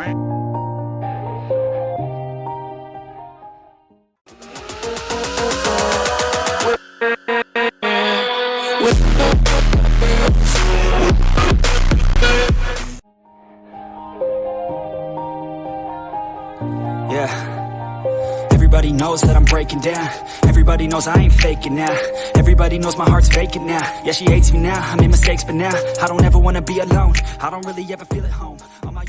Yeah. Everybody knows that I'm breaking down. Everybody knows I ain't faking now. Everybody knows my heart's vacant now. Yeah, she hates me now, I made mistakes but now I don't ever wanna be alone. I don't really ever feel at home on my...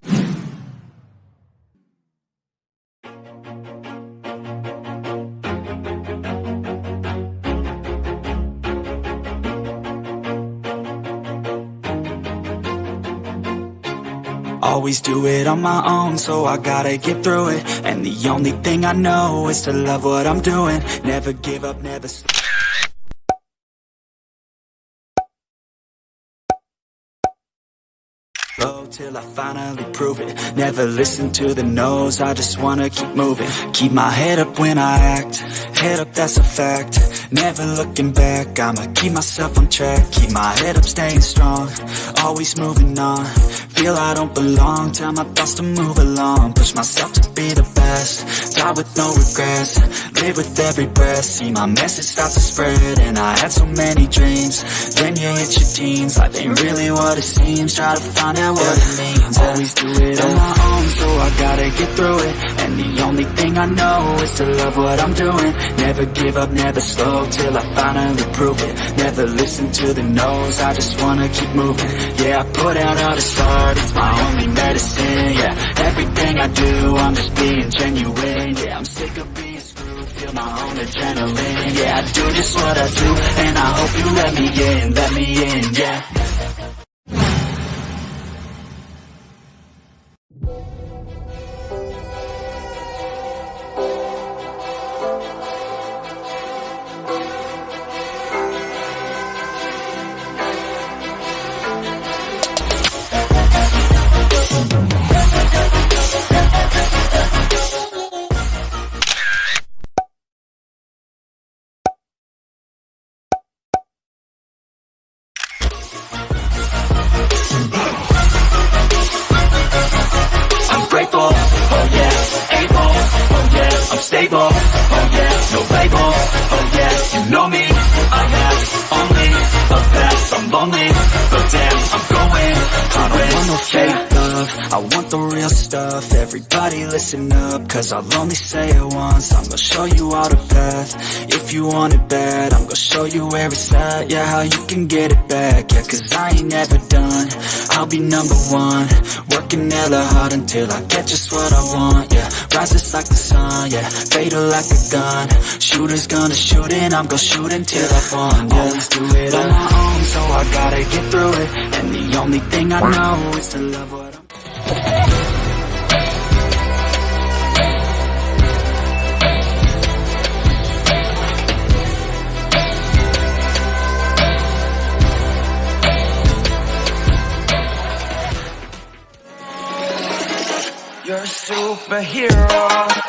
Always do it on my own, so I gotta get through it. And the only thing I know is to love what I'm doing. Never give up, never stop. Till I finally prove it. Never listen to the no's, I just wanna keep moving. Keep my head up when I act, head up, that's a fact. Never looking back, I'ma keep myself on track. Keep my head up, staying strong, always moving on. Feel I don't belong, tell my thoughts to move along. Push myself to be the best, die with no regrets. Live with every breath, see my message start to spread. And I had so many dreams, then you hit your teens. Life ain't really what it seems, try to find out what it means. Always do it on my own, so I gotta get through it. And the only thing I know is to love what I'm doing. Never give up, never slow, till I finally prove it. Never listen to the no's, I just wanna keep moving. Yeah, I put out all this art, it's my only medicine. Yeah, everything I do, I'm just being genuine. Yeah, I'm sick of being screwed, feel my own adrenaline. Yeah, I do just what I do, and I hope you let me in, yeah. Stable, oh yeah, no label, oh yeah, you know me, I have only a past, I'm lonely, but damn, I'm going, I don't want no fake love, I want the real stuff. Everybody listen up, cause I'll only say it once. I'm gonna show you all the path, if you want it bad, I'm gonna show you where it's at, yeah, how you can get it back, yeah, cause I ain't never done, I'll be number one, working hella hard until I get just what I want, yeah, rises like the sun, yeah, fatal like a gun. Shooter's gonna shoot and I'm gonna shoot until I won, yeah. Always do it on my own, so I gotta get through it. And the only thing I know is to love what I'm... You're a superhero.